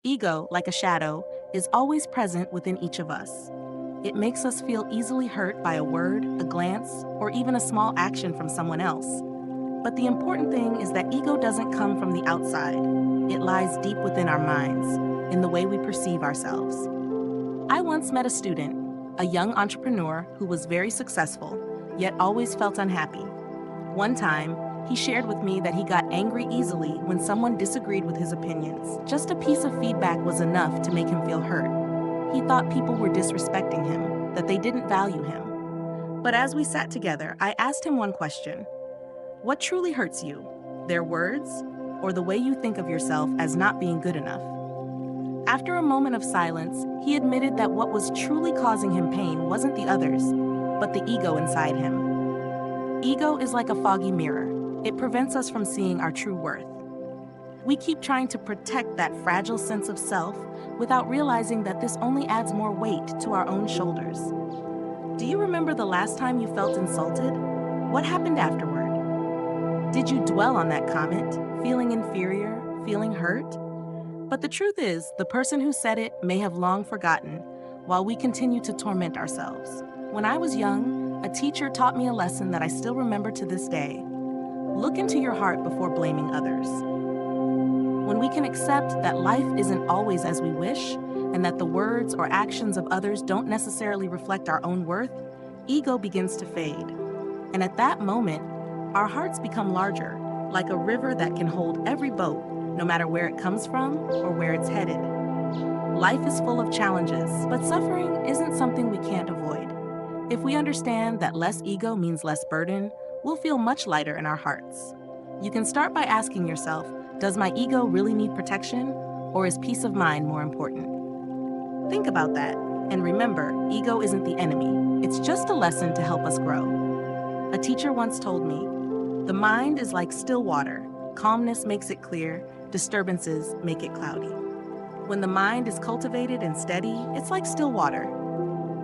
Ego, like a shadow, is always present within each of us. It makes us feel easily hurt by a word, a glance, or even a small action from someone else. But the important thing is that ego doesn't come from the outside. It lies deep within our minds, in the way we perceive ourselves. I once met a student, a young entrepreneur who was very successful, yet always felt unhappy. One time, he shared with me that he got angry easily when someone disagreed with his opinions. Just a piece of feedback was enough to make him feel hurt. He thought people were disrespecting him, that they didn't value him. But as we sat together, I asked him one question. What truly hurts you? Their words, or the way you think of yourself as not being good enough? After a moment of silence, he admitted that what was truly causing him pain wasn't the others, but the ego inside him. Ego is like a foggy mirror. It prevents us from seeing our true worth. We keep trying to protect that fragile sense of self without realizing that this only adds more weight to our own shoulders. Do you remember the last time you felt insulted? What happened afterward? Did you dwell on that comment, feeling inferior, feeling hurt? But the truth is, the person who said it may have long forgotten, while we continue to torment ourselves. When I was young, a teacher taught me a lesson that I still remember to this day. Look into your heart before blaming others. When we can accept that life isn't always as we wish, and that the words or actions of others don't necessarily reflect our own worth, ego begins to fade. And at that moment, our hearts become larger, like a river that can hold every boat, no matter where it comes from or where it's headed. Life is full of challenges, but suffering isn't something we can't avoid. If we understand that less ego means less burden, we'll feel much lighter in our hearts. You can start by asking yourself, does my ego really need protection, or is peace of mind more important? Think about that, and remember, ego isn't the enemy. It's just a lesson to help us grow. A teacher once told me, the mind is like still water. Calmness makes it clear, disturbances make it cloudy. When the mind is cultivated and steady, it's like still water.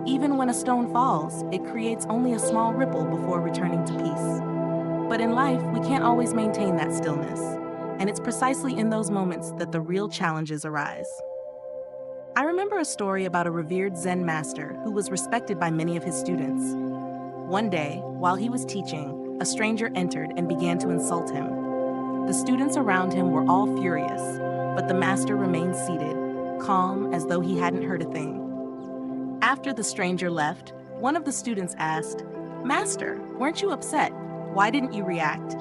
Even when a stone falls, it creates only a small ripple before returning to peace. But in life, we can't always maintain that stillness, and it's precisely in those moments that the real challenges arise. I remember a story about a revered Zen master who was respected by many of his students. One day, while he was teaching, a stranger entered and began to insult him. The students around him were all furious, but the master remained seated, calm as though he hadn't heard a thing. After the stranger left, one of the students asked, "Master, weren't you upset? Why didn't you react?"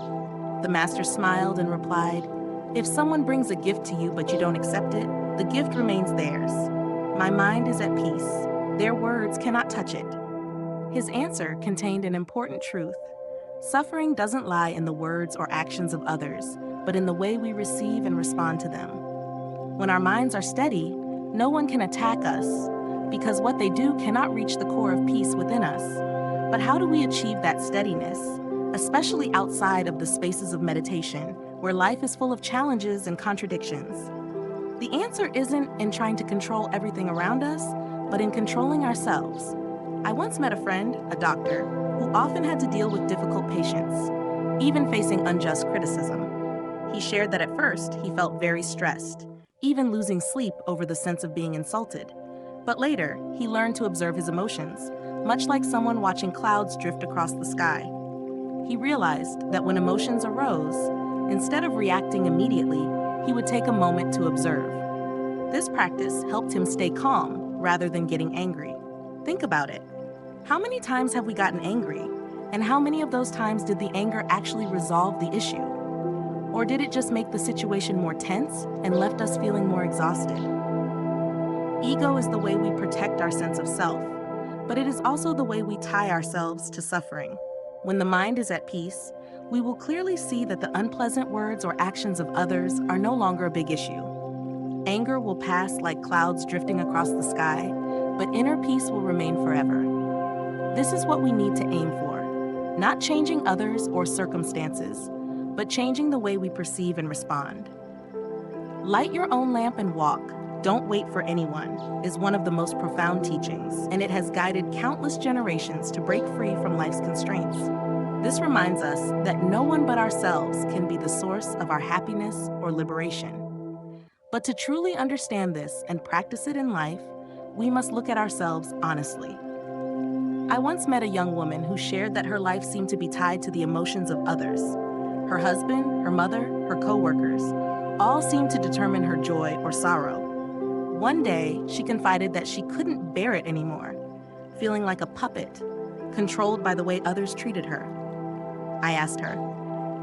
The master smiled and replied, "If someone brings a gift to you but you don't accept it, the gift remains theirs. My mind is at peace. Their words cannot touch it." His answer contained an important truth. Suffering doesn't lie in the words or actions of others, but in the way we receive and respond to them. When our minds are steady, no one can attack us, because what they do cannot reach the core of peace within us. But how do we achieve that steadiness, especially outside of the spaces of meditation, where life is full of challenges and contradictions? The answer isn't in trying to control everything around us, but in controlling ourselves. I once met a friend, a doctor, who often had to deal with difficult patients, even facing unjust criticism. He shared that at first he felt very stressed, even losing sleep over the sense of being insulted. But later, he learned to observe his emotions, much like someone watching clouds drift across the sky. He realized that when emotions arose, instead of reacting immediately, he would take a moment to observe. This practice helped him stay calm rather than getting angry. Think about it. How many times have we gotten angry? And how many of those times did the anger actually resolve the issue? Or did it just make the situation more tense and left us feeling more exhausted? Ego is the way we protect our sense of self, but it is also the way we tie ourselves to suffering. When the mind is at peace, we will clearly see that the unpleasant words or actions of others are no longer a big issue. Anger will pass like clouds drifting across the sky, but inner peace will remain forever. This is what we need to aim for, not changing others or circumstances, but changing the way we perceive and respond. Light your own lamp and walk. Don't wait for anyone is one of the most profound teachings, and it has guided countless generations to break free from life's constraints. This reminds us that no one but ourselves can be the source of our happiness or liberation. But to truly understand this and practice it in life, we must look at ourselves honestly. I once met a young woman who shared that her life seemed to be tied to the emotions of others. Her husband, her mother, her coworkers, all seemed to determine her joy or sorrow. One day, she confided that she couldn't bear it anymore, feeling like a puppet, controlled by the way others treated her. I asked her,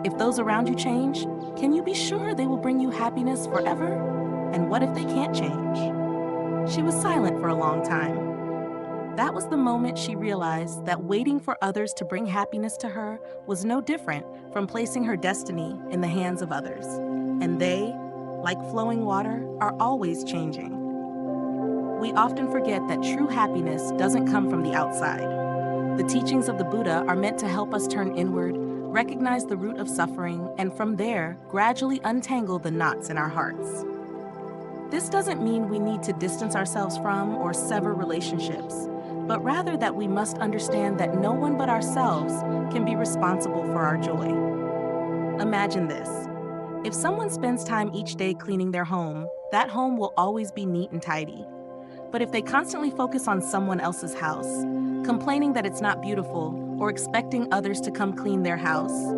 "If those around you change, can you be sure they will bring you happiness forever? And what if they can't change?" She was silent for a long time. That was the moment she realized that waiting for others to bring happiness to her was no different from placing her destiny in the hands of others. And they, like flowing water, are always changing. We often forget that true happiness doesn't come from the outside. The teachings of the Buddha are meant to help us turn inward, recognize the root of suffering, and from there, gradually untangle the knots in our hearts. This doesn't mean we need to distance ourselves from or sever relationships, but rather that we must understand that no one but ourselves can be responsible for our joy. Imagine this. If someone spends time each day cleaning their home, that home will always be neat and tidy. But if they constantly focus on someone else's house, complaining that it's not beautiful or expecting others to come clean their house,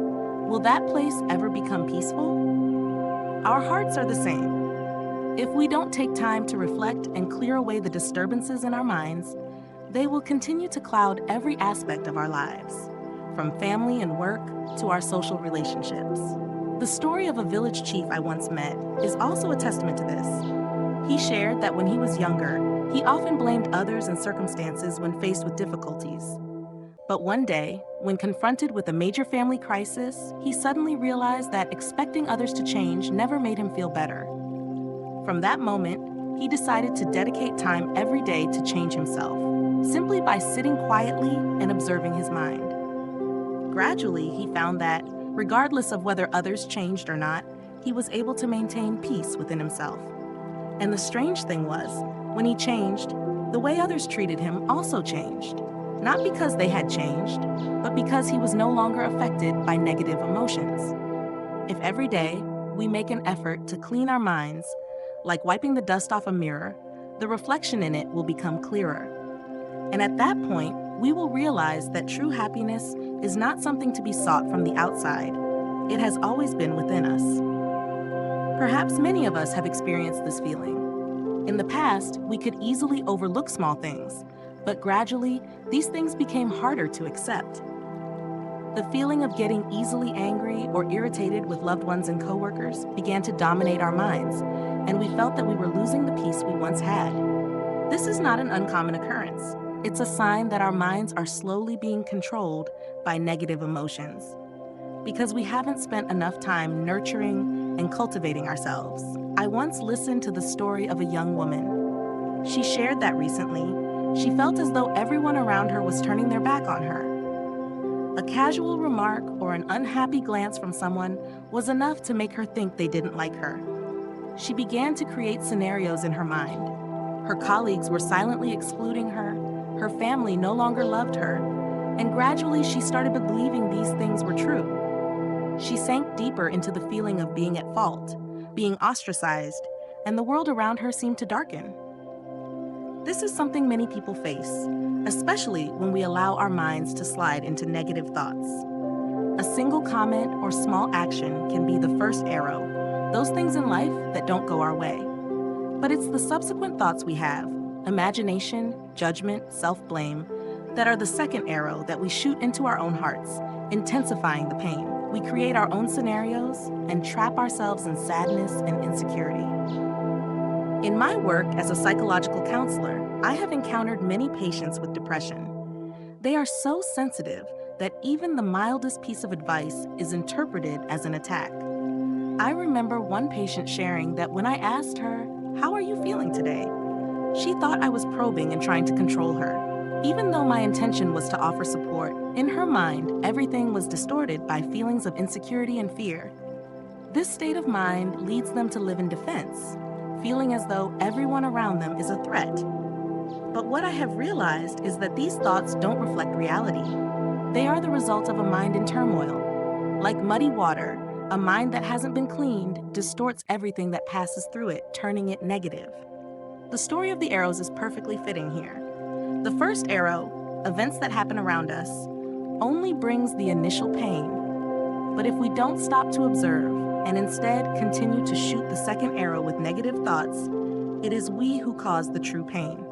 will that place ever become peaceful? Our hearts are the same. If we don't take time to reflect and clear away the disturbances in our minds, they will continue to cloud every aspect of our lives, from family and work to our social relationships. The story of a village chief I once met is also a testament to this. He shared that when he was younger, he often blamed others and circumstances when faced with difficulties. But one day, when confronted with a major family crisis, he suddenly realized that expecting others to change never made him feel better. From that moment, he decided to dedicate time every day to change himself, simply by sitting quietly and observing his mind. Gradually, he found that, regardless of whether others changed or not, he was able to maintain peace within himself. And the strange thing was, when he changed, the way others treated him also changed. Not because they had changed, but because he was no longer affected by negative emotions. If every day we make an effort to clean our minds, like wiping the dust off a mirror, the reflection in it will become clearer. And at that point, we will realize that true happiness is not something to be sought from the outside. It has always been within us. Perhaps many of us have experienced this feeling. In the past, we could easily overlook small things, but gradually, these things became harder to accept. The feeling of getting easily angry or irritated with loved ones and coworkers began to dominate our minds, and we felt that we were losing the peace we once had. This is not an uncommon occurrence. It's a sign that our minds are slowly being controlled by negative emotions, because we haven't spent enough time nurturing and cultivating ourselves. I once listened to the story of a young woman. She shared that recently, she felt as though everyone around her was turning their back on her. A casual remark or an unhappy glance from someone was enough to make her think they didn't like her. She began to create scenarios in her mind. Her colleagues were silently excluding her family no longer loved her, and gradually she started believing these things were true. She sank deeper into the feeling of being at fault, being ostracized, and the world around her seemed to darken. This is something many people face, especially when we allow our minds to slide into negative thoughts. A single comment or small action can be the first arrow, those things in life that don't go our way. But it's the subsequent thoughts we have, imagination, judgment, self-blame, that are the second arrow that we shoot into our own hearts, intensifying the pain. We create our own scenarios and trap ourselves in sadness and insecurity. In my work as a psychological counselor, I have encountered many patients with depression. They are so sensitive that even the mildest piece of advice is interpreted as an attack. I remember one patient sharing that when I asked her, "How are you feeling today?" she thought I was probing and trying to control her. Even though my intention was to offer support, in her mind, everything was distorted by feelings of insecurity and fear. This state of mind leads them to live in defense, feeling as though everyone around them is a threat. But what I have realized is that these thoughts don't reflect reality. They are the result of a mind in turmoil. Like muddy water, A mind that hasn't been cleaned distorts everything that passes through it, turning it negative. The story of the arrows is perfectly fitting here. The first arrow, events that happen around us, only brings the initial pain. But if we don't stop to observe and instead continue to shoot the second arrow with negative thoughts, it is we who cause the true pain.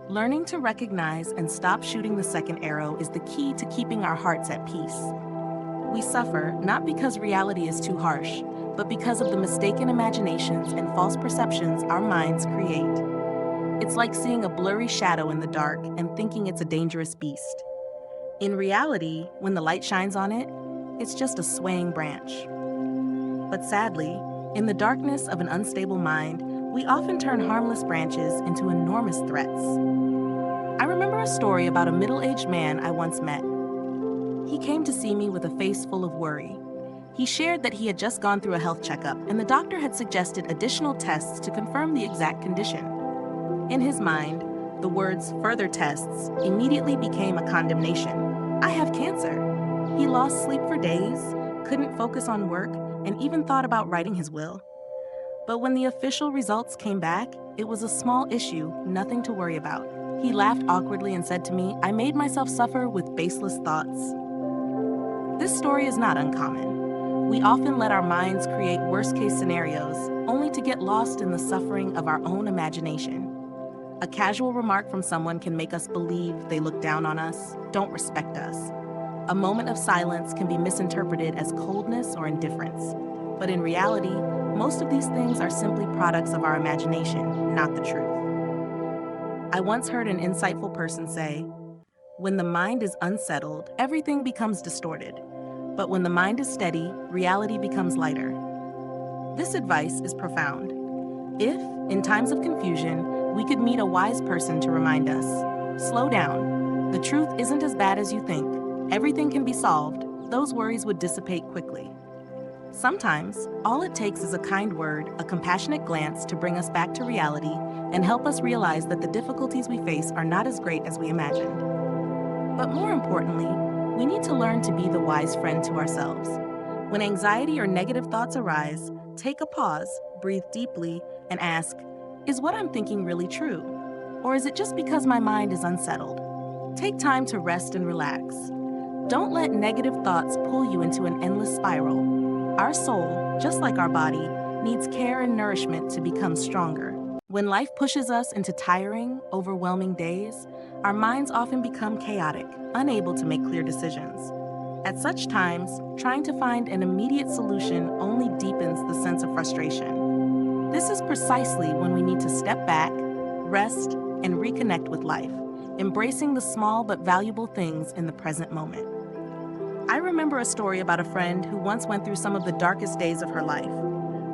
Learning to recognize and stop shooting the second arrow is the key to keeping our hearts at peace. We suffer not because reality is too harsh, but because of the mistaken imaginations and false perceptions our minds create. It's like seeing a blurry shadow in the dark and thinking it's a dangerous beast. In reality, when the light shines on it, it's just a swaying branch. But sadly, in the darkness of an unstable mind, we often turn harmless branches into enormous threats. I remember a story about a middle-aged man I once met. He came to see me with a face full of worry. He shared that he had just gone through a health checkup and the doctor had suggested additional tests to confirm the exact condition. In his mind, the words "further tests" immediately became a condemnation. I have cancer. He lost sleep for days, couldn't focus on work, and even thought about writing his will. But when the official results came back, it was a small issue, nothing to worry about. He laughed awkwardly and said to me, "I made myself suffer with baseless thoughts." This story is not uncommon. We often let our minds create worst-case scenarios, only to get lost in the suffering of our own imagination. A casual remark from someone can make us believe they look down on us, don't respect us. A moment of silence can be misinterpreted as coldness or indifference. But in reality, most of these things are simply products of our imagination, not the truth. I once heard an insightful person say, "When the mind is unsettled, everything becomes distorted. But when the mind is steady, reality becomes lighter." This advice is profound. If, in times of confusion, we could meet a wise person to remind us, "Slow down. The truth isn't as bad as you think. Everything can be solved," those worries would dissipate quickly. Sometimes, all it takes is a kind word, a compassionate glance to bring us back to reality and help us realize that the difficulties we face are not as great as we imagined. But more importantly, we need to learn to be the wise friend to ourselves. When anxiety or negative thoughts arise, take a pause, breathe deeply, and ask, "Is what I'm thinking really true? Or is it just because my mind is unsettled?" Take time to rest and relax. Don't let negative thoughts pull you into an endless spiral. Our soul, just like our body, needs care and nourishment to become stronger. When life pushes us into tiring, overwhelming days, our minds often become chaotic, unable to make clear decisions. At such times, trying to find an immediate solution only deepens the sense of frustration. This is precisely when we need to step back, rest, and reconnect with life, embracing the small but valuable things in the present moment. I remember a story about a friend who once went through some of the darkest days of her life.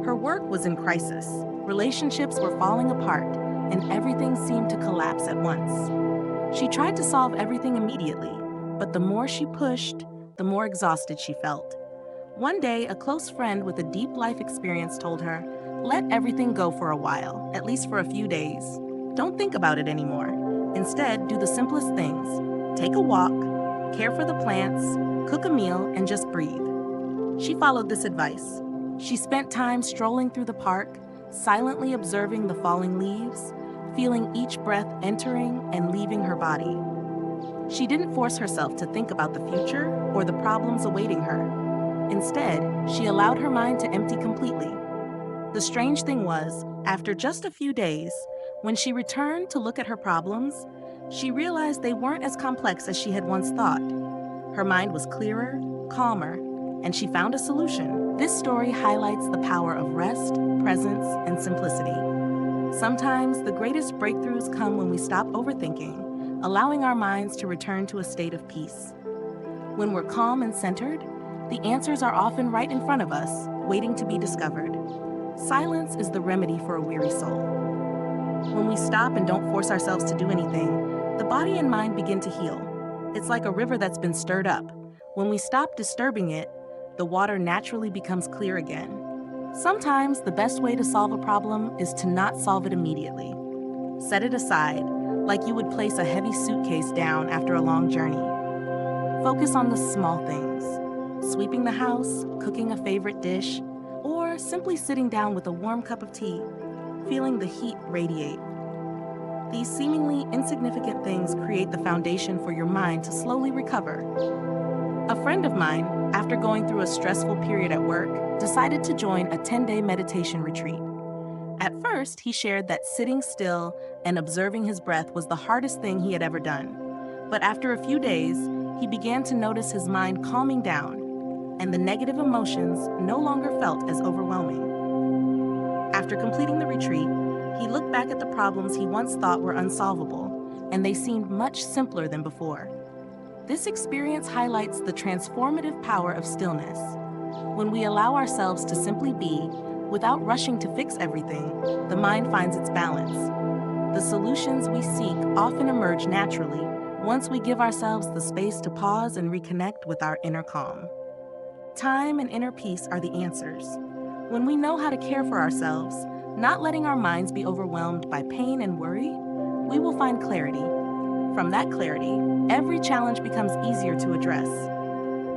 Her work was in crisis, relationships were falling apart, and everything seemed to collapse at once. She tried to solve everything immediately, but the more she pushed, the more exhausted she felt. One day, a close friend with a deep life experience told her, "Let everything go for a while, at least for a few days. Don't think about it anymore. Instead, do the simplest things. Take a walk, care for the plants, cook a meal, and just breathe." She followed this advice. She spent time strolling through the park, silently observing the falling leaves, feeling each breath entering and leaving her body. She didn't force herself to think about the future or the problems awaiting her. Instead, she allowed her mind to empty completely. The strange thing was, after just a few days, when she returned to look at her problems, she realized they weren't as complex as she had once thought. Her mind was clearer, calmer, and she found a solution. This story highlights the power of rest, presence, and simplicity. Sometimes the greatest breakthroughs come when we stop overthinking, allowing our minds to return to a state of peace. When we're calm and centered, the answers are often right in front of us, waiting to be discovered. Silence is the remedy for a weary soul. When we stop and don't force ourselves to do anything, the body and mind begin to heal. It's like a river that's been stirred up. When we stop disturbing it, the water naturally becomes clear again. Sometimes the best way to solve a problem is to not solve it immediately. Set it aside, like you would place a heavy suitcase down after a long journey. Focus on the small things. sweeping the house, cooking a favorite dish, or simply sitting down with a warm cup of tea, feeling the heat radiate. These seemingly insignificant things create the foundation for your mind to slowly recover. A friend of mine, after going through a stressful period at work, decided to join a 10-day meditation retreat. At first, he shared that sitting still and observing his breath was the hardest thing he had ever done. But after a few days, he began to notice his mind calming down, and the negative emotions no longer felt as overwhelming. After completing the retreat, he looked back at the problems he once thought were unsolvable, and they seemed much simpler than before. This experience highlights the transformative power of stillness. When we allow ourselves to simply be, without rushing to fix everything, the mind finds its balance. The solutions we seek often emerge naturally once we give ourselves the space to pause and reconnect with our inner calm. Time and inner peace are the answers. When we know how to care for ourselves, not letting our minds be overwhelmed by pain and worry, we will find clarity. From that clarity, every challenge becomes easier to address.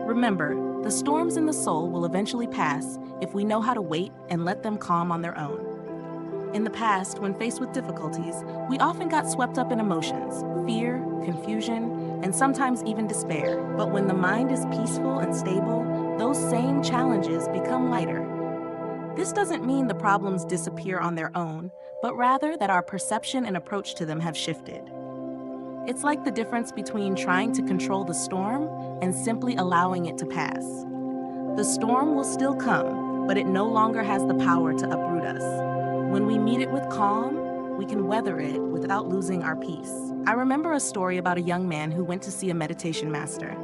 Remember, the storms in the soul will eventually pass if we know how to wait and let them calm on their own. In the past, when faced with difficulties, we often got swept up in emotions, fear, confusion, and sometimes even despair. But when the mind is peaceful and stable, those same challenges become lighter. This doesn't mean the problems disappear on their own, but rather that our perception and approach to them have shifted. It's like the difference between trying to control the storm and simply allowing it to pass. The storm will still come, but it no longer has the power to uproot us. When we meet it with calm, we can weather it without losing our peace. I remember a story about a young man who went to see a meditation master.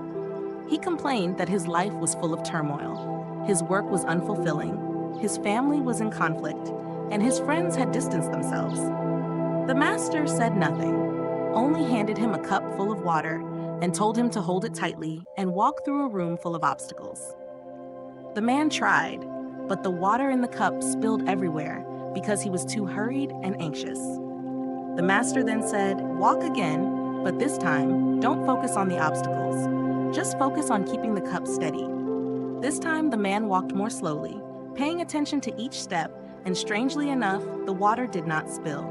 He complained that his life was full of turmoil. His work was unfulfilling, his family was in conflict, and his friends had distanced themselves. The master said nothing, only handed him a cup full of water and told him to hold it tightly and walk through a room full of obstacles. The man tried, but the water in the cup spilled everywhere because he was too hurried and anxious. The master then said, "Walk again, but this time, don't focus on the obstacles. Just focus on keeping the cup steady." This time, the man walked more slowly, paying attention to each step, and strangely enough, the water did not spill.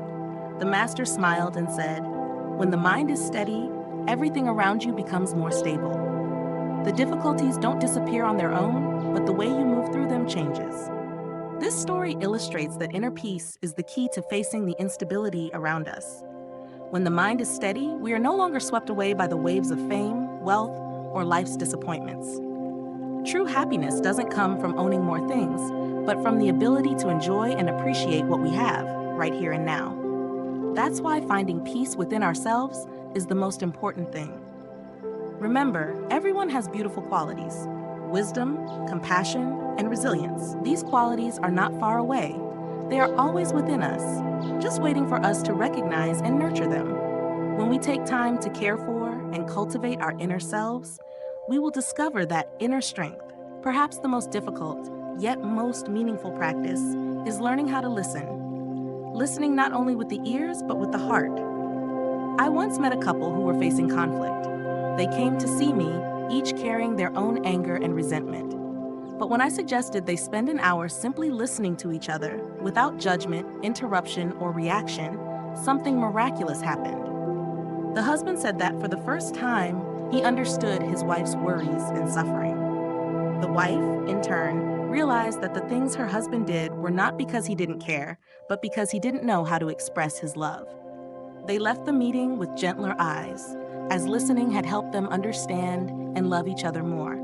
The master smiled and said, "When the mind is steady, everything around you becomes more stable. The difficulties don't disappear on their own, but the way you move through them changes." This story illustrates that inner peace is the key to facing the instability around us. When the mind is steady, we are no longer swept away by the waves of fame, wealth, or life's disappointments. True happiness doesn't come from owning more things, but from the ability to enjoy and appreciate what we have, right here and now. That's why finding peace within ourselves is the most important thing. Remember, everyone has beautiful qualities: wisdom, compassion, and resilience. These qualities are not far away. They are always within us, just waiting for us to recognize and nurture them. When we take time to care for and cultivate our inner selves, we will discover that inner strength. Perhaps the most difficult, yet most meaningful practice is learning how to listen. Listening not only with the ears, but with the heart. I once met a couple who were facing conflict. They came to see me, each carrying their own anger and resentment. But when I suggested they spend an hour simply listening to each other, without judgment, interruption, or reaction, something miraculous happened. The husband said that for the first time, he understood his wife's worries and suffering. The wife, in turn, realized that the things her husband did were not because he didn't care, but because he didn't know how to express his love. They left the meeting with gentler eyes, as listening had helped them understand and love each other more.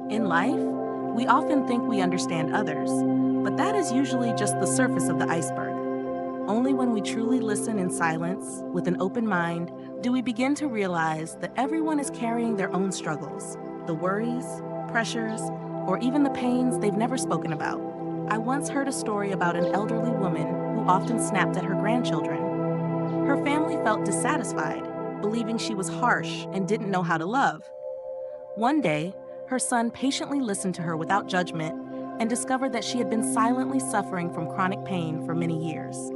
In life, we often think we understand others, but that is usually just the surface of the iceberg. Only when we truly listen in silence, with an open mind, do we begin to realize that everyone is carrying their own struggles, the worries, pressures, or even the pains they've never spoken about. I once heard a story about an elderly woman who often snapped at her grandchildren. Her family felt dissatisfied, believing she was harsh and didn't know how to love. One day, her son patiently listened to her without judgment and discovered that she had been silently suffering from chronic pain for many years.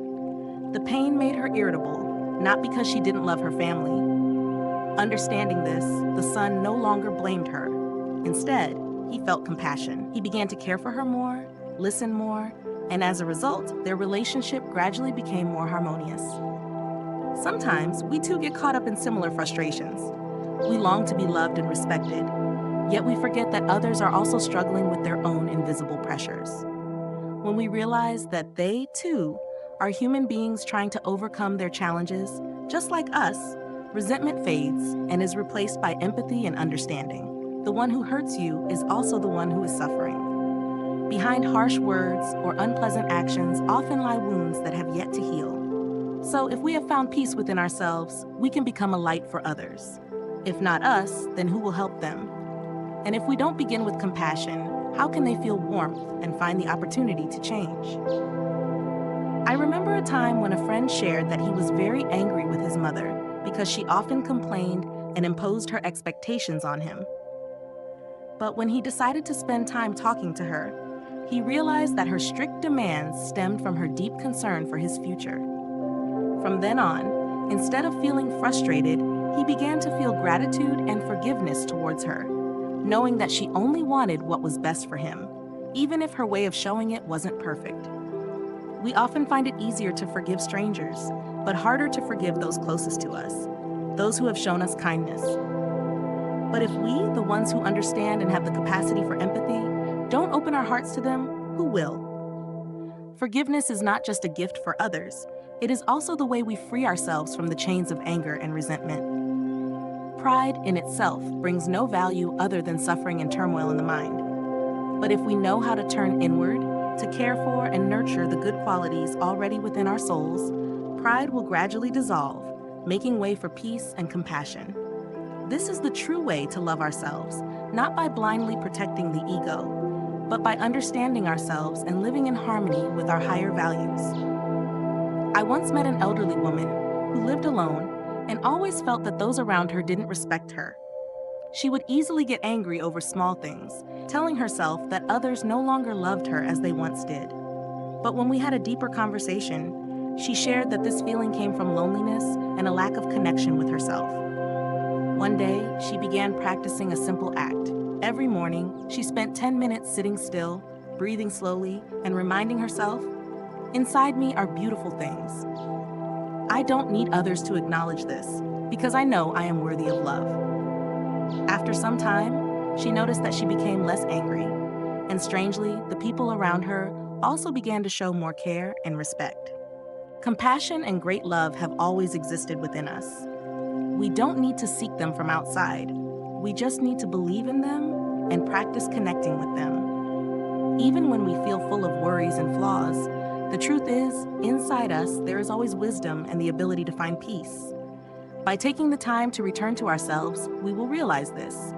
The pain made her irritable, not because she didn't love her family. Understanding this, the son no longer blamed her. Instead, he felt compassion. He began to care for her more, listen more, and as a result, their relationship gradually became more harmonious. Sometimes, we too get caught up in similar frustrations. We long to be loved and respected, yet we forget that others are also struggling with their own invisible pressures. When we realize that they, too, are human beings trying to overcome their challenges, just like us, resentment fades and is replaced by empathy and understanding. The one who hurts you is also the one who is suffering. Behind harsh words or unpleasant actions often lie wounds that have yet to heal. So if we have found peace within ourselves, we can become a light for others. If not us, then who will help them? And if we don't begin with compassion, how can they feel warmth and find the opportunity to change? I remember a time when a friend shared that he was very angry with his mother because she often complained and imposed her expectations on him. But when he decided to spend time talking to her, he realized that her strict demands stemmed from her deep concern for his future. From then on, instead of feeling frustrated, he began to feel gratitude and forgiveness towards her, knowing that she only wanted what was best for him, even if her way of showing it wasn't perfect. We often find it easier to forgive strangers, but harder to forgive those closest to us, those who have shown us kindness. But if we, the ones who understand and have the capacity for empathy, don't open our hearts to them, who will? Forgiveness is not just a gift for others, it is also the way we free ourselves from the chains of anger and resentment. Pride in itself brings no value other than suffering and turmoil in the mind. But if we know how to turn inward, to care for and nurture the good qualities already within our souls, pride will gradually dissolve, making way for peace and compassion. This is the true way to love ourselves, not by blindly protecting the ego, but by understanding ourselves and living in harmony with our higher values. I once met an elderly woman who lived alone and always felt that those around her didn't respect her. She would easily get angry over small things, telling herself that others no longer loved her as they once did. But when we had a deeper conversation, she shared that this feeling came from loneliness and a lack of connection with herself. One day, she began practicing a simple act. Every morning, she spent 10 minutes sitting still, breathing slowly, and reminding herself, "Inside me are beautiful things. I don't need others to acknowledge this, because I know I am worthy of love." After some time, she noticed that she became less angry, and strangely, the people around her also began to show more care and respect. Compassion and great love have always existed within us. We don't need to seek them from outside. We just need to believe in them and practice connecting with them. Even when we feel full of worries and flaws, the truth is, inside us, there is always wisdom and the ability to find peace. By taking the time to return to ourselves, we will realize this.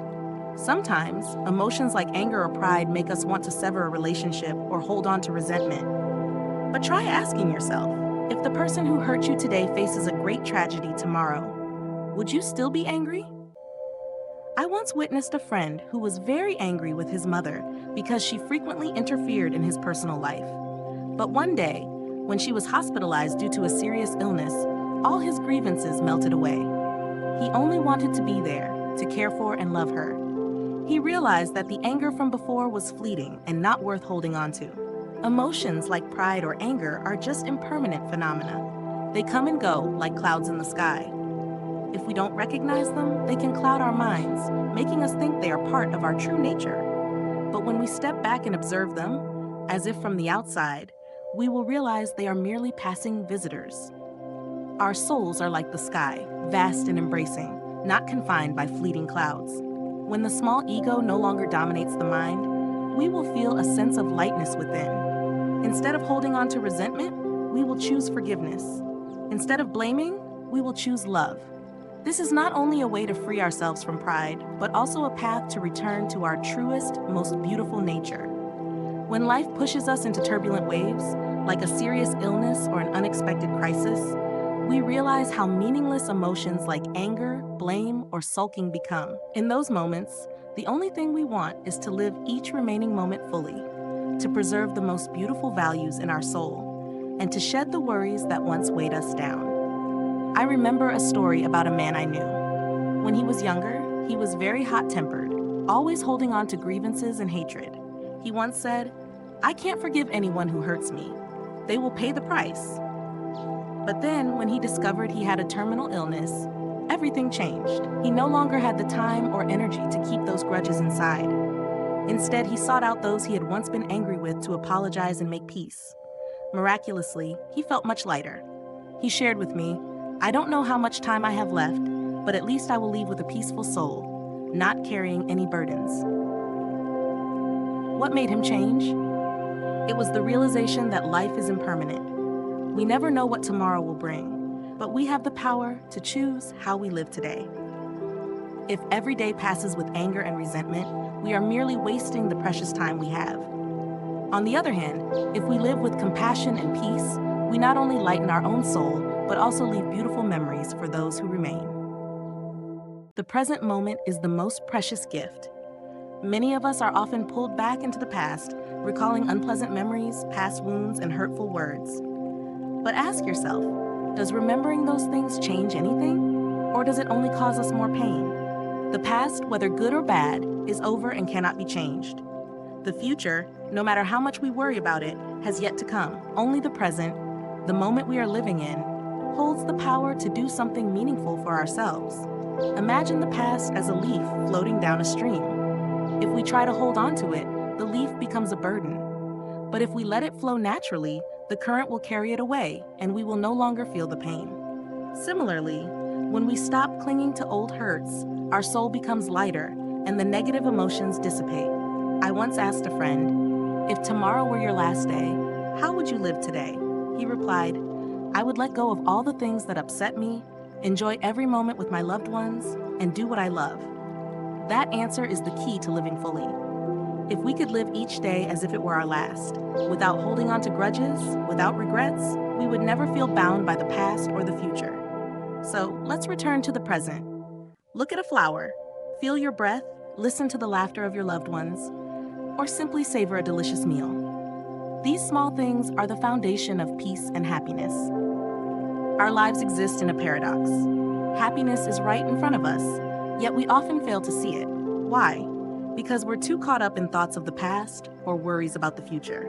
Sometimes, emotions like anger or pride make us want to sever a relationship or hold on to resentment. But try asking yourself, if the person who hurt you today faces a great tragedy tomorrow, would you still be angry? I once witnessed a friend who was very angry with his mother because she frequently interfered in his personal life. But one day, when she was hospitalized due to a serious illness, all his grievances melted away. He only wanted to be there, to care for and love her. He realized that the anger from before was fleeting and not worth holding on to. Emotions like pride or anger are just impermanent phenomena. They come and go like clouds in the sky. If we don't recognize them, they can cloud our minds, making us think they are part of our true nature. But when we step back and observe them, as if from the outside, we will realize they are merely passing visitors. Our souls are like the sky, vast and embracing, not confined by fleeting clouds. When the small ego no longer dominates the mind, we will feel a sense of lightness within. Instead of holding on to resentment, we will choose forgiveness. Instead of blaming, we will choose love. This is not only a way to free ourselves from pride, but also a path to return to our truest, most beautiful nature. When life pushes us into turbulent waves, like a serious illness or an unexpected crisis, we realize how meaningless emotions like anger, blame, or sulking become. In those moments, the only thing we want is to live each remaining moment fully, to preserve the most beautiful values in our soul, and to shed the worries that once weighed us down. I remember a story about a man I knew. When he was younger, he was very hot-tempered. always holding on to grievances and hatred. He once said, "I can't forgive anyone who hurts me. They will pay the price." But then, when he discovered he had a terminal illness, everything changed. He no longer had the time or energy to keep those grudges inside. Instead, he sought out those he had once been angry with to apologize and make peace. Miraculously, he felt much lighter. He shared with me, "I don't know how much time I have left, but at least I will leave with a peaceful soul, not carrying any burdens." What made him change? It was the realization that life is impermanent. We never know what tomorrow will bring, but we have the power to choose how we live today. If every day passes with anger and resentment, we are merely wasting the precious time we have. On the other hand, if we live with compassion and peace, we not only lighten our own soul, but also leave beautiful memories for those who remain. The present moment is the most precious gift. Many of us are often pulled back into the past, recalling unpleasant memories, past wounds, and hurtful words. But ask yourself, does remembering those things change anything? Or does it only cause us more pain? The past, whether good or bad, is over and cannot be changed. The future, no matter how much we worry about it, has yet to come. Only the present, the moment we are living in, holds the power to do something meaningful for ourselves. Imagine the past as a leaf floating down a stream. If we try to hold on to it, the leaf becomes a burden. But if we let it flow naturally, the current will carry it away, and we will no longer feel the pain. Similarly, when we stop clinging to old hurts, our soul becomes lighter, and the negative emotions dissipate. I once asked a friend, "If tomorrow were your last day, how would you live today?" He replied, "I would let go of all the things that upset me, enjoy every moment with my loved ones, and do what I love." That answer is the key to living fully. If we could live each day as if it were our last, without holding on to grudges, without regrets, we would never feel bound by the past or the future. So let's return to the present. Look at a flower, feel your breath, listen to the laughter of your loved ones, or simply savor a delicious meal. These small things are the foundation of peace and happiness. Our lives exist in a paradox. Happiness is right in front of us, yet we often fail to see it. Why? Because we're too caught up in thoughts of the past or worries about the future.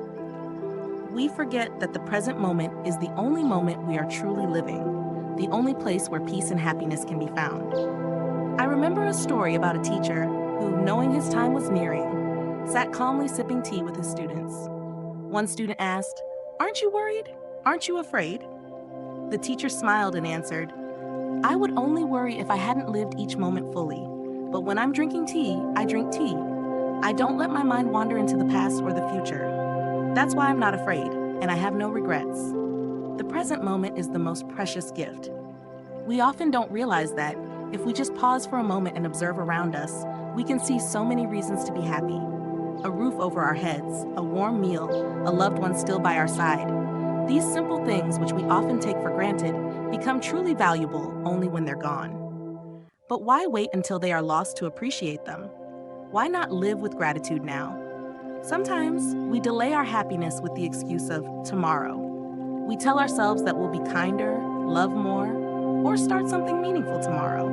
We forget that the present moment is the only moment we are truly living, the only place where peace and happiness can be found. I remember a story about a teacher who, knowing his time was nearing, sat calmly sipping tea with his students. One student asked, "Aren't you worried? Aren't you afraid?" The teacher smiled and answered, "I would only worry if I hadn't lived each moment fully. But when I'm drinking tea, I drink tea. I don't let my mind wander into the past or the future. That's why I'm not afraid, and I have no regrets." The present moment is the most precious gift. We often don't realize that if we just pause for a moment and observe around us, we can see so many reasons to be happy. A roof over our heads, a warm meal, a loved one still by our side. These simple things, which we often take for granted, become truly valuable only when they're gone. But why wait until they are lost to appreciate them? Why not live with gratitude now? Sometimes we delay our happiness with the excuse of tomorrow. We tell ourselves that we'll be kinder, love more, or start something meaningful tomorrow.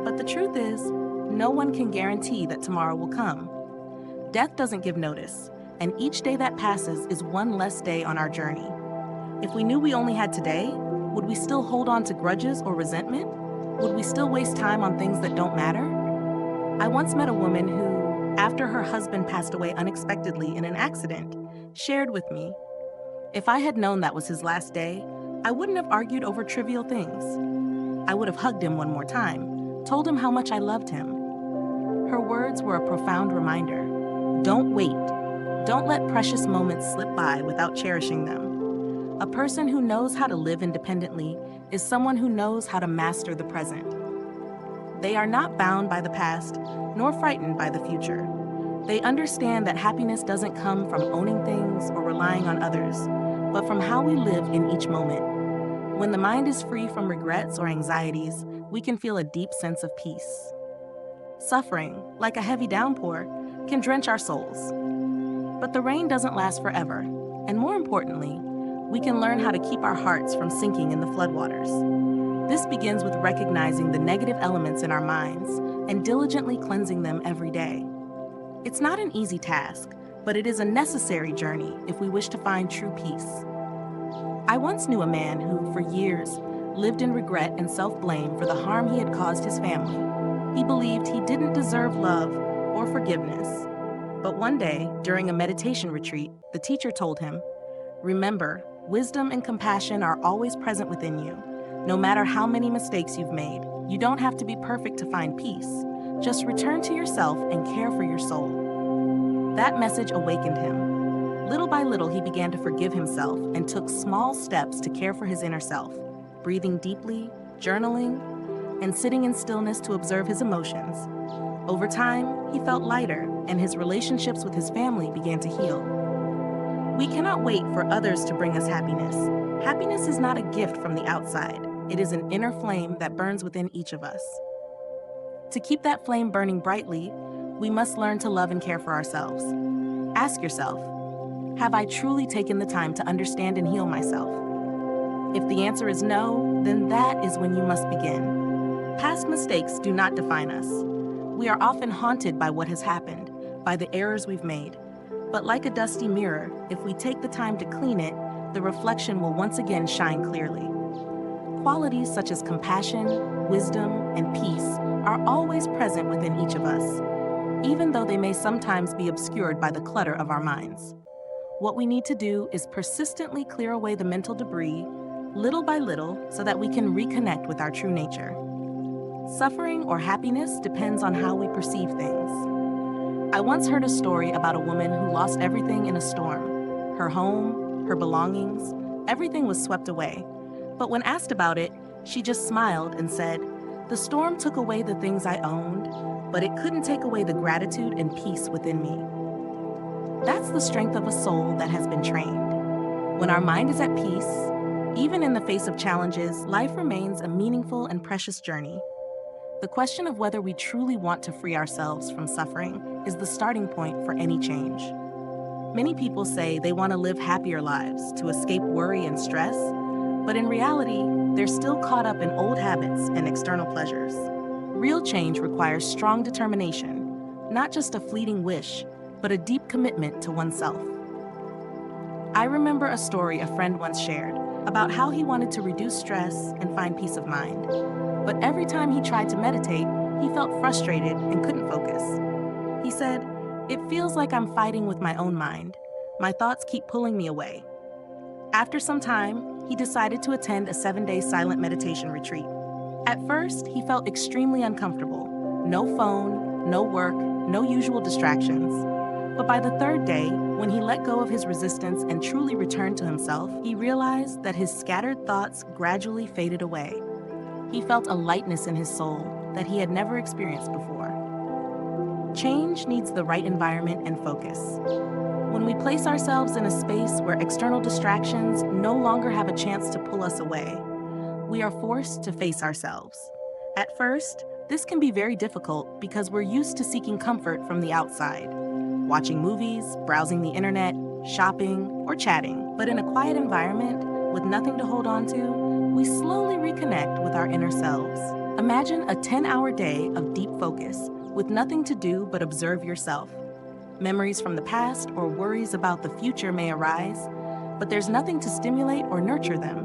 But the truth is, no one can guarantee that tomorrow will come. Death doesn't give notice, and each day that passes is one less day on our journey. If we knew we only had today, would we still hold on to grudges or resentment? Would we still waste time on things that don't matter? I once met a woman who, after her husband passed away unexpectedly in an accident, shared with me, "If I had known that was his last day, I wouldn't have argued over trivial things. I would have hugged him one more time, told him how much I loved him." Her words were a profound reminder. Don't wait. Don't let precious moments slip by without cherishing them. A person who knows how to live independently is someone who knows how to master the present. They are not bound by the past, nor frightened by the future. They understand that happiness doesn't come from owning things or relying on others, but from how we live in each moment. When the mind is free from regrets or anxieties, we can feel a deep sense of peace. Suffering, like a heavy downpour, can drench our souls. But the rain doesn't last forever, and more importantly, we can learn how to keep our hearts from sinking in the floodwaters. This begins with recognizing the negative elements in our minds and diligently cleansing them every day. It's not an easy task, but it is a necessary journey if we wish to find true peace. I once knew a man who, for years, lived in regret and self-blame for the harm he had caused his family. He believed he didn't deserve love or forgiveness. But one day, during a meditation retreat, the teacher told him, "Remember, wisdom and compassion are always present within you. No matter how many mistakes you've made, you don't have to be perfect to find peace. Just return to yourself and care for your soul." That message awakened him. Little by little, he began to forgive himself and took small steps to care for his inner self, breathing deeply, journaling, and sitting in stillness to observe his emotions. Over time, he felt lighter, and his relationships with his family began to heal. We cannot wait for others to bring us happiness. Happiness is not a gift from the outside. It is an inner flame that burns within each of us. To keep that flame burning brightly, we must learn to love and care for ourselves. Ask yourself, have I truly taken the time to understand and heal myself? If the answer is no, then that is when you must begin. Past mistakes do not define us. We are often haunted by what has happened, by the errors we've made. But like a dusty mirror, if we take the time to clean it, the reflection will once again shine clearly. Qualities such as compassion, wisdom, and peace are always present within each of us, even though they may sometimes be obscured by the clutter of our minds. What we need to do is persistently clear away the mental debris, little by little, so that we can reconnect with our true nature. Suffering or happiness depends on how we perceive things. I once heard a story about a woman who lost everything in a storm. Her home, her belongings, everything was swept away. But when asked about it, she just smiled and said, "The storm took away the things I owned, but it couldn't take away the gratitude and peace within me." That's the strength of a soul that has been trained. When our mind is at peace, even in the face of challenges, life remains a meaningful and precious journey. The question of whether we truly want to free ourselves from suffering is the starting point for any change. Many people say they want to live happier lives to escape worry and stress, but in reality, they're still caught up in old habits and external pleasures. Real change requires strong determination, not just a fleeting wish, but a deep commitment to oneself. I remember a story a friend once shared about how he wanted to reduce stress and find peace of mind. But every time he tried to meditate, he felt frustrated and couldn't focus. He said, "It feels like I'm fighting with my own mind. My thoughts keep pulling me away." After some time, he decided to attend a 7-day silent meditation retreat. At first, he felt extremely uncomfortable. No phone, no work, no usual distractions. But by the third day, when he let go of his resistance and truly returned to himself, he realized that his scattered thoughts gradually faded away. He felt a lightness in his soul that he had never experienced before. Change needs the right environment and focus. When we place ourselves in a space where external distractions no longer have a chance to pull us away, we are forced to face ourselves. At first, this can be very difficult because we're used to seeking comfort from the outside, watching movies, browsing the internet, shopping, or chatting. But in a quiet environment, with nothing to hold on to, we slowly reconnect with our inner selves. Imagine a 10-hour day of deep focus, with nothing to do but observe yourself. Memories from the past or worries about the future may arise, but there's nothing to stimulate or nurture them.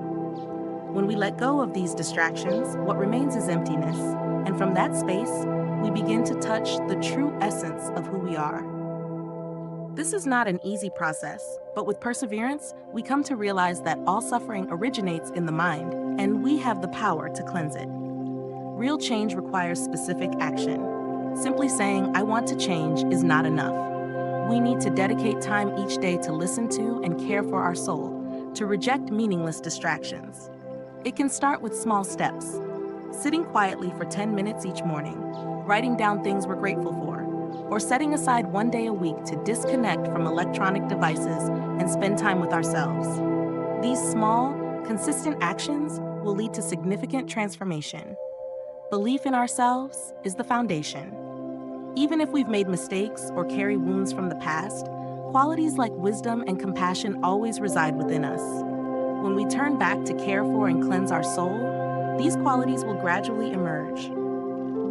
When we let go of these distractions, what remains is emptiness, and from that space, we begin to touch the true essence of who we are. This is not an easy process, but with perseverance, we come to realize that all suffering originates in the mind, and we have the power to cleanse it. Real change requires specific action. Simply saying, "I want to change," is not enough. We need to dedicate time each day to listen to and care for our soul, to reject meaningless distractions. It can start with small steps. Sitting quietly for 10 minutes each morning, writing down things we're grateful for, or setting aside one day a week to disconnect from electronic devices and spend time with ourselves. These small, consistent actions will lead to significant transformation. Belief in ourselves is the foundation. Even if we've made mistakes or carry wounds from the past, qualities like wisdom and compassion always reside within us. When we turn back to care for and cleanse our soul, these qualities will gradually emerge.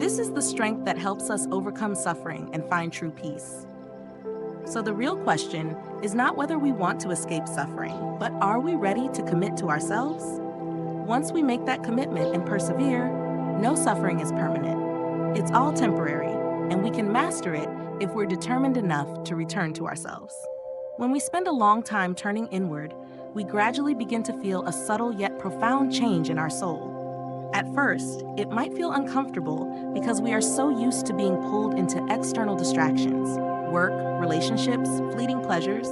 This is the strength that helps us overcome suffering and find true peace. So the real question is not whether we want to escape suffering, but are we ready to commit to ourselves? Once we make that commitment and persevere, no suffering is permanent. It's all temporary, and we can master it if we're determined enough to return to ourselves. When we spend a long time turning inward, we gradually begin to feel a subtle yet profound change in our soul. At first, it might feel uncomfortable because we are so used to being pulled into external distractions, work, relationships, fleeting pleasures.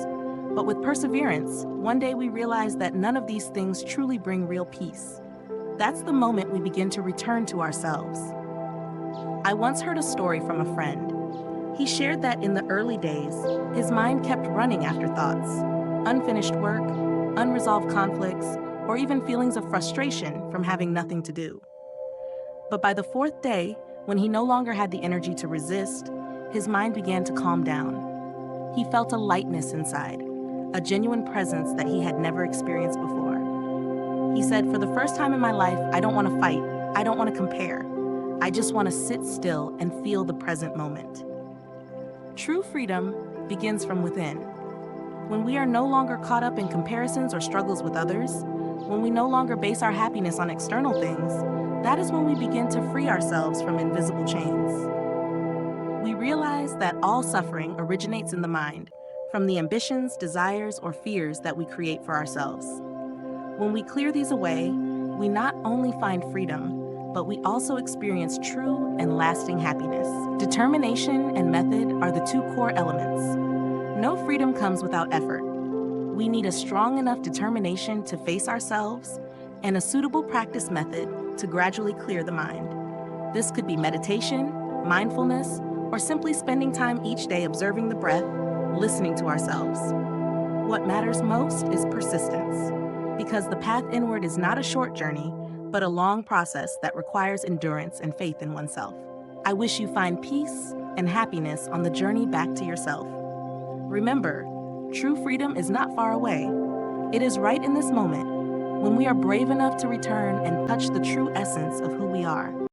But with perseverance, one day we realize that none of these things truly bring real peace. That's the moment we begin to return to ourselves. I once heard a story from a friend. He shared that in the early days, his mind kept running after thoughts, unfinished work, unresolved conflicts, or even feelings of frustration from having nothing to do. But by the fourth day, when he no longer had the energy to resist, his mind began to calm down. He felt a lightness inside, a genuine presence that he had never experienced before. He said, "For the first time in my life, I don't want to fight. I don't want to compare. I just want to sit still and feel the present moment." True freedom begins from within. When we are no longer caught up in comparisons or struggles with others, when we no longer base our happiness on external things, that is when we begin to free ourselves from invisible chains. We realize that all suffering originates in the mind, from the ambitions, desires, or fears that we create for ourselves. When we clear these away, we not only find freedom, but we also experience true and lasting happiness. Determination and method are the two core elements. No freedom comes without effort. We need a strong enough determination to face ourselves and a suitable practice method to gradually clear the mind. This could be meditation, mindfulness, or simply spending time each day observing the breath, listening to ourselves. What matters most is persistence, because the path inward is not a short journey, but a long process that requires endurance and faith in oneself. I wish you find peace and happiness on the journey back to yourself. Remember, true freedom is not far away. It is right in this moment, when we are brave enough to return and touch the true essence of who we are.